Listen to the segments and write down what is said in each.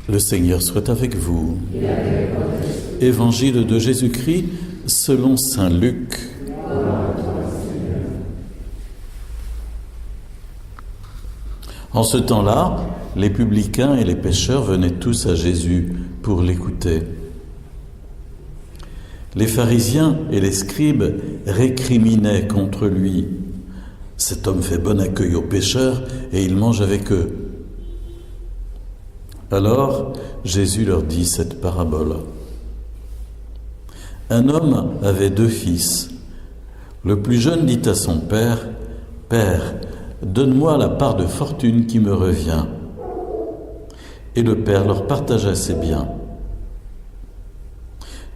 Le Seigneur soit avec vous. Évangile de Jésus-Christ selon saint Luc. En ce temps-là, les publicains et les pécheurs venaient tous à Jésus pour l'écouter. Les pharisiens et les scribes récriminaient contre lui. Cet homme fait bon accueil aux pécheurs et il mange avec eux. Alors Jésus leur dit cette parabole. Un homme avait 2 fils. Le plus jeune dit à son père, « Père, donne-moi la part de fortune qui me revient. » Et le père leur partagea ses biens.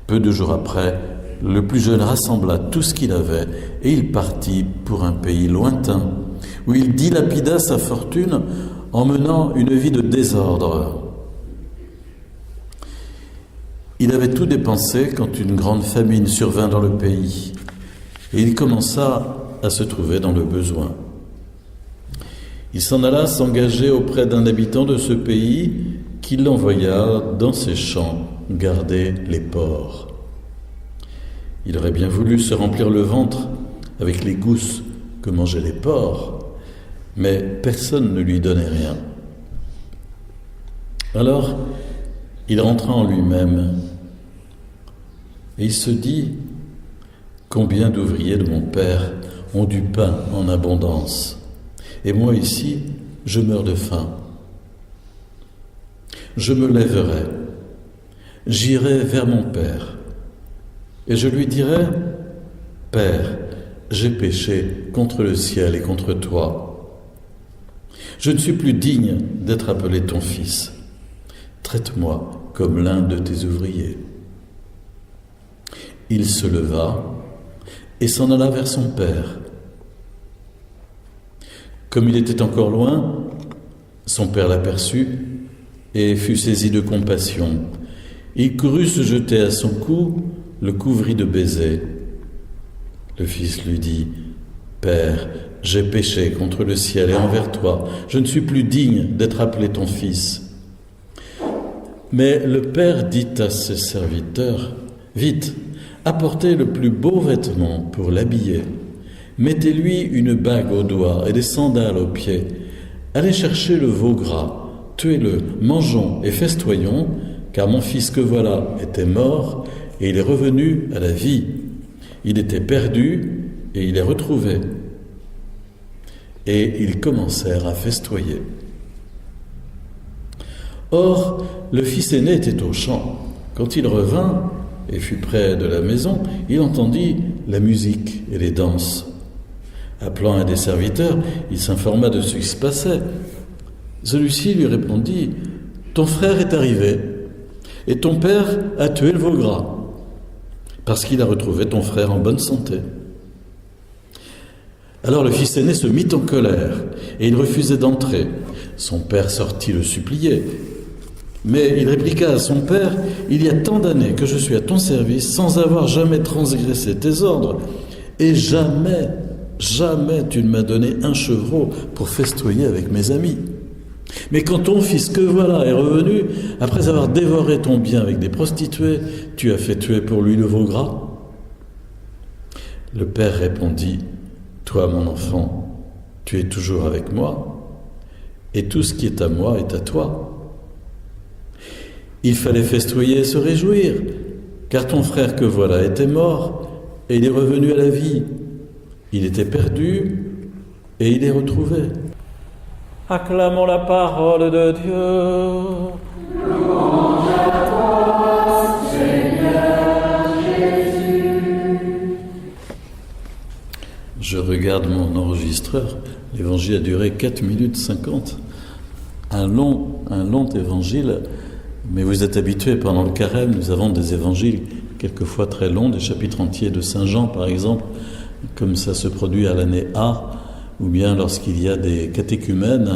Peu de jours après, le plus jeune rassembla tout ce qu'il avait et il partit pour un pays lointain où il dilapida sa fortune en menant une vie de désordre. Il avait tout dépensé quand une grande famine survint dans le pays et il commença à se trouver dans le besoin. Il s'en alla s'engager auprès d'un habitant de ce pays qui l'envoya dans ses champs garder les porcs. Il aurait bien voulu se remplir le ventre avec les gousses que mangeaient les porcs, mais personne ne lui donnait rien. Alors, il rentra en lui-même et il se dit « Combien d'ouvriers de mon père ont du pain en abondance, et moi ici, je meurs de faim. Je me lèverai, j'irai vers mon père, et je lui dirai « Père, j'ai péché contre le ciel et contre toi. Je ne suis plus digne d'être appelé ton fils. Traite-moi comme l'un de tes ouvriers. » Il se leva et s'en alla vers son père. Comme il était encore loin, son père l'aperçut et fut saisi de compassion. Il courut se jeter à son cou, le couvrit de baisers. Le fils lui dit « Père, j'ai péché contre le ciel et envers toi. Je ne suis plus digne d'être appelé ton fils. » Mais le père dit à ses serviteurs « Vite, apportez le plus beau vêtement pour l'habiller. Mettez-lui une bague au doigt et des sandales aux pieds. Allez chercher le veau gras, tuez-le, mangeons et festoyons, car mon fils que voilà était mort et il est revenu à la vie. Il était perdu et il est retrouvé. » Et ils commencèrent à festoyer. Or, le fils aîné était au champ. Quand il revint et fut près de la maison, il entendit la musique et les danses. Appelant un des serviteurs, il s'informa de ce qui se passait. Celui-ci lui répondit « Ton frère est arrivé, et ton père a tué le veau gras, parce qu'il a retrouvé ton frère en bonne santé. » Alors le fils aîné se mit en colère, et il refusait d'entrer. Son père sortit le supplier. Mais il répliqua à son père « Il y a tant d'années que je suis à ton service sans avoir jamais transgressé tes ordres, et jamais tu ne m'as donné un chevreau pour festoyer avec mes amis. Mais quand ton fils que voilà est revenu, après avoir dévoré ton bien avec des prostituées, tu as fait tuer pour lui le veau gras ?» Le père répondit « Toi, mon enfant, tu es toujours avec moi, et tout ce qui est à moi est à toi. Il fallait festoyer et se réjouir, car ton frère que voilà était mort, et il est revenu à la vie. Il était perdu, et il est retrouvé. » Acclamons la parole de Dieu. Louange à toi, Seigneur Jésus. Je regarde mon enregistreur. L'évangile a duré 4 minutes 50. Un long évangile. Mais vous êtes habitués, pendant le carême, nous avons des évangiles quelquefois très longs, des chapitres entiers de Saint Jean par exemple, comme ça se produit à l'année A, ou bien lorsqu'il y a des catéchumènes.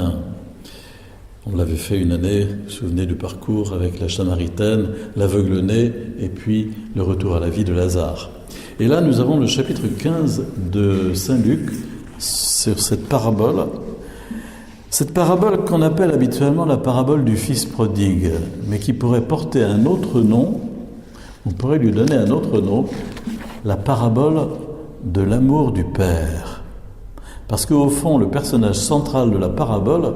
On l'avait fait une année, vous vous souvenez du parcours avec la Samaritaine, l'aveugle-né, et puis le retour à la vie de Lazare. Et là, nous avons le chapitre 15 de Saint Luc sur cette parabole. Cette parabole qu'on appelle habituellement la parabole du fils prodigue, mais qui pourrait porter un autre nom, on pourrait lui donner un autre nom, la parabole de l'amour du Père. Parce qu'au fond, le personnage central de la parabole,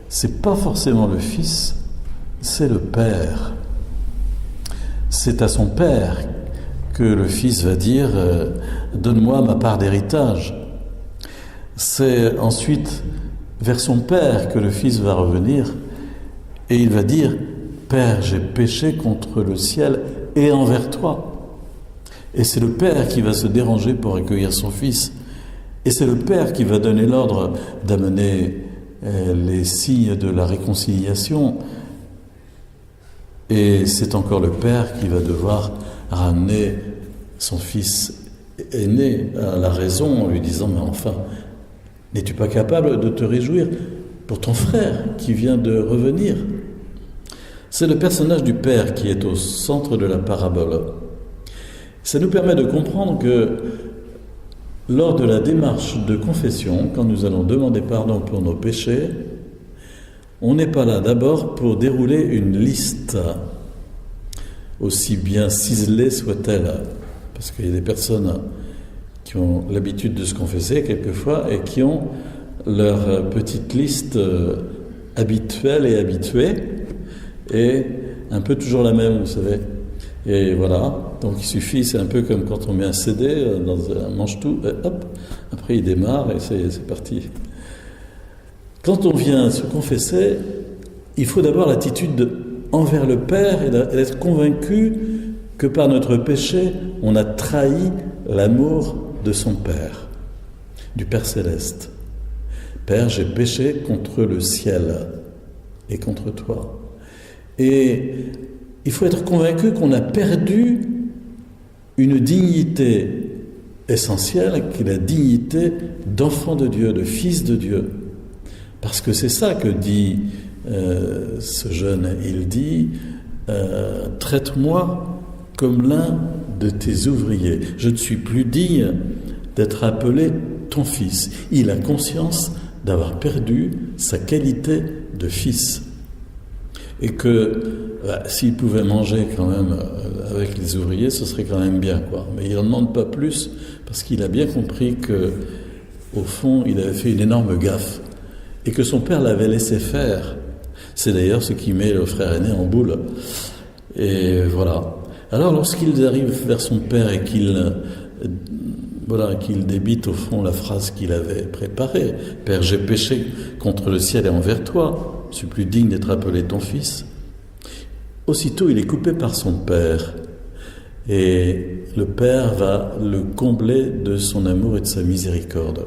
c'est pas forcément le Fils, c'est le Père. C'est à son Père que le Fils va dire « Donne-moi ma part d'héritage ». C'est ensuite vers son Père que le Fils va revenir et il va dire « Père, j'ai péché contre le ciel et envers toi ». Et c'est le Père qui va se déranger pour accueillir son Fils. Et c'est le Père qui va donner l'ordre d'amener les signes de la réconciliation. Et c'est encore le Père qui va devoir ramener son Fils aîné à la raison en lui disant « Mais enfin, n'es-tu pas capable de te réjouir pour ton frère qui vient de revenir ?» C'est le personnage du Père qui est au centre de la parabole. Ça nous permet de comprendre que lors de la démarche de confession, quand nous allons demander pardon pour nos péchés, on n'est pas là d'abord pour dérouler une liste, aussi bien ciselée soit-elle, parce qu'il y a des personnes qui ont l'habitude de se confesser quelquefois et qui ont leur petite liste habituelle et habituée, et un peu toujours la même, vous savez. Et voilà, donc il suffit, c'est un peu comme quand on met un CD dans un manche-tout, et hop, après il démarre et c'est parti. Quand on vient se confesser, il faut d'abord l'attitude envers le Père et d'être convaincu que par notre péché, on a trahi l'amour de son Père, du Père Céleste. Père, j'ai péché contre le ciel et contre toi. Et il faut être convaincu qu'on a perdu une dignité essentielle, qui est la dignité d'enfant de Dieu, de fils de Dieu. Parce que c'est ça que dit ce jeune. Il dit « Traite-moi comme l'un de tes ouvriers. Je ne suis plus digne d'être appelé ton fils. » Il a conscience d'avoir perdu sa qualité de fils. Et que s'il pouvait manger quand même avec les ouvriers, ce serait quand même bien, quoi. Mais il n'en demande pas plus, parce qu'il a bien compris que, au fond, il avait fait une énorme gaffe, et que son père l'avait laissé faire. C'est d'ailleurs ce qui met le frère aîné en boule. Et voilà. Alors, lorsqu'il arrive vers son père et qu'il débite au fond la phrase qu'il avait préparée, « Père, j'ai péché contre le ciel et envers toi, je suis plus digne d'être appelé ton fils », aussitôt il est coupé par son père. Et le Père va le combler de son amour et de sa miséricorde.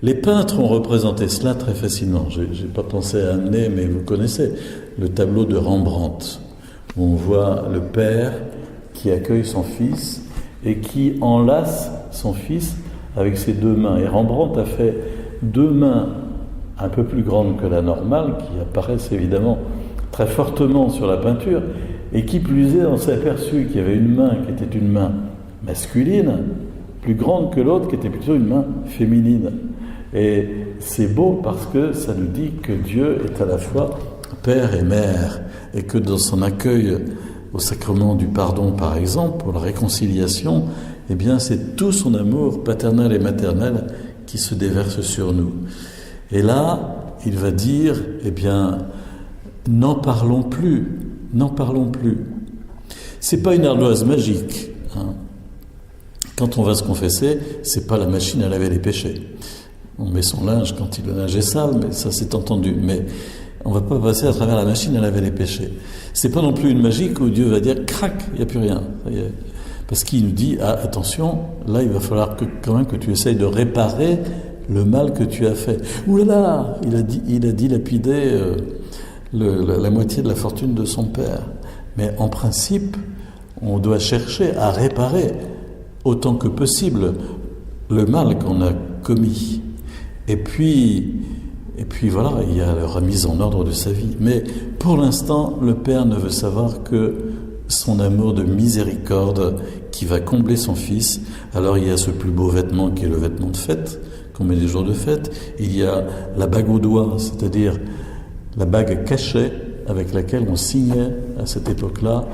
Les peintres ont représenté cela très facilement. Je n'ai pas pensé à amener, mais vous connaissez le tableau de Rembrandt, où on voit le Père qui accueille son fils et qui enlace son fils avec ses deux mains. Et Rembrandt a fait deux mains un peu plus grandes que la normale, qui apparaissent évidemment très fortement sur la peinture, et qui plus est, on s'est aperçu qu'il y avait une main qui était une main masculine, plus grande que l'autre, qui était plutôt une main féminine. Et c'est beau parce que ça nous dit que Dieu est à la fois Père et Mère, et que dans son accueil au sacrement du pardon, par exemple, pour la réconciliation, eh bien c'est tout son amour paternel et maternel qui se déverse sur nous. Et là, il va dire, eh bien, n'en parlons plus, n'en parlons plus. C'est pas une ardoise magique, hein. Quand on va se confesser, c'est pas la machine à laver les péchés. On met son linge quand le linge est sale, mais ça c'est entendu. Mais on va pas passer à travers la machine à laver les péchés. C'est pas non plus une magique où Dieu va dire crac, il n'y a plus rien. Parce qu'il nous dit attention, là il va falloir quand même que tu essayes de réparer le mal que tu as fait. Ouh là là, il a dilapidé la moitié de la fortune de son père. Mais en principe, on doit chercher à réparer autant que possible le mal qu'on a commis. Et puis voilà, il y a la remise en ordre de sa vie. Mais pour l'instant, le Père ne veut savoir que son amour de miséricorde qui va combler son Fils. Alors il y a ce plus beau vêtement qui est le vêtement de fête qu'on met les jours de fête. Il y a la bague au doigt, c'est-à-dire la bague cachée avec laquelle on signait à cette époque-là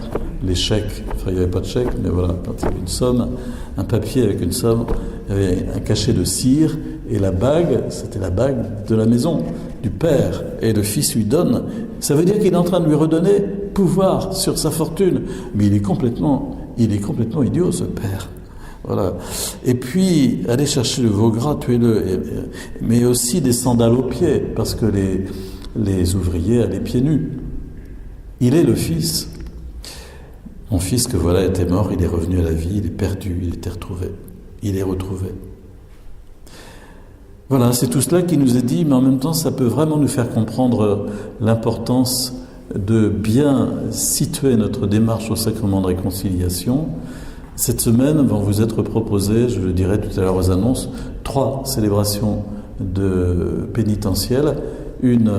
les chèques. Enfin, il n'y avait pas de chèque, mais voilà, quand il y avait une somme, un papier avec une somme, il y avait un cachet de cire, et la bague, c'était la bague de la maison, du père, et le fils lui donne. Ça veut dire qu'il est en train de lui redonner pouvoir sur sa fortune. Mais il est complètement idiot, ce père. Voilà. Et puis, allez chercher le veau gras, tuez-le. Mais aussi des sandales aux pieds, parce que les ouvriers allaient pieds nus. Il est le fils. Mon fils que voilà était mort, il est revenu à la vie, il est perdu, il était retrouvé. Il est retrouvé. Voilà, c'est tout cela qui nous est dit, mais en même temps, ça peut vraiment nous faire comprendre l'importance de bien situer notre démarche au sacrement de réconciliation. Cette semaine vont vous être proposées, je le dirai tout à l'heure aux annonces, 3 célébrations de pénitentielles. Une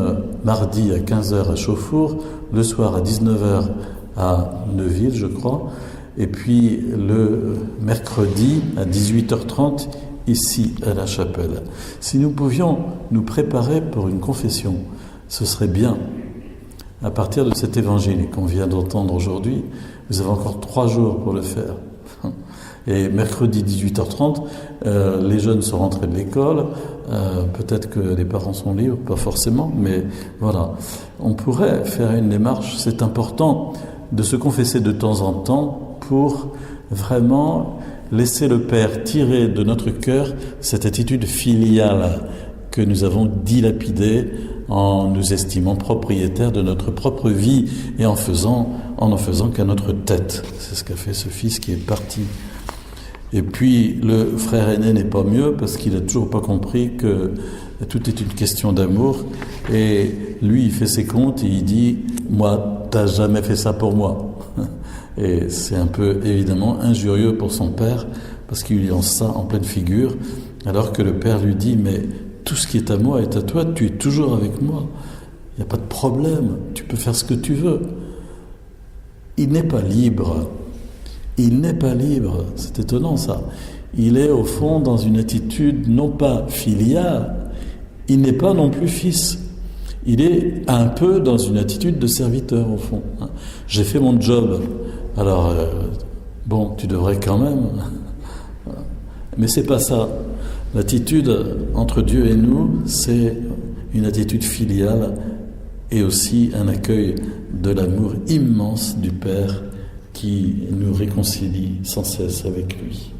mardi à 15h à Chauffour, le soir à 19h à Neuville, je crois, et puis le mercredi à 18h30 ici à la chapelle. Si nous pouvions nous préparer pour une confession, ce serait bien. À partir de cet évangile qu'on vient d'entendre aujourd'hui, vous avez encore 3 jours pour le faire. Et mercredi 18h30, les jeunes sont rentrés de l'école, peut-être que les parents sont libres, pas forcément, mais voilà. On pourrait faire une démarche, c'est important de se confesser de temps en temps pour vraiment laisser le Père tirer de notre cœur cette attitude filiale que nous avons dilapidée en nous estimant propriétaires de notre propre vie et en n'en faisant qu'à notre tête. C'est ce qu'a fait ce fils qui est parti. Et puis le frère aîné n'est pas mieux parce qu'il n'a toujours pas compris que tout est une question d'amour. Et lui, il fait ses comptes et il dit « Moi, t'as jamais fait ça pour moi ». Et c'est un peu évidemment injurieux pour son père parce qu'il lui lance ça en pleine figure, alors que le père lui dit « Mais tout ce qui est à moi est à toi, tu es toujours avec moi. Il n'y a pas de problème, tu peux faire ce que tu veux. » Il n'est pas libre. Il n'est pas libre. C'est étonnant ça. Il est au fond dans une attitude non pas filiale, il n'est pas non plus fils. Il est un peu dans une attitude de serviteur au fond. J'ai fait mon job, alors bon, tu devrais quand même. Mais c'est pas ça. L'attitude entre Dieu et nous, c'est une attitude filiale et aussi un accueil de l'amour immense du Père qui nous réconcilie sans cesse avec lui.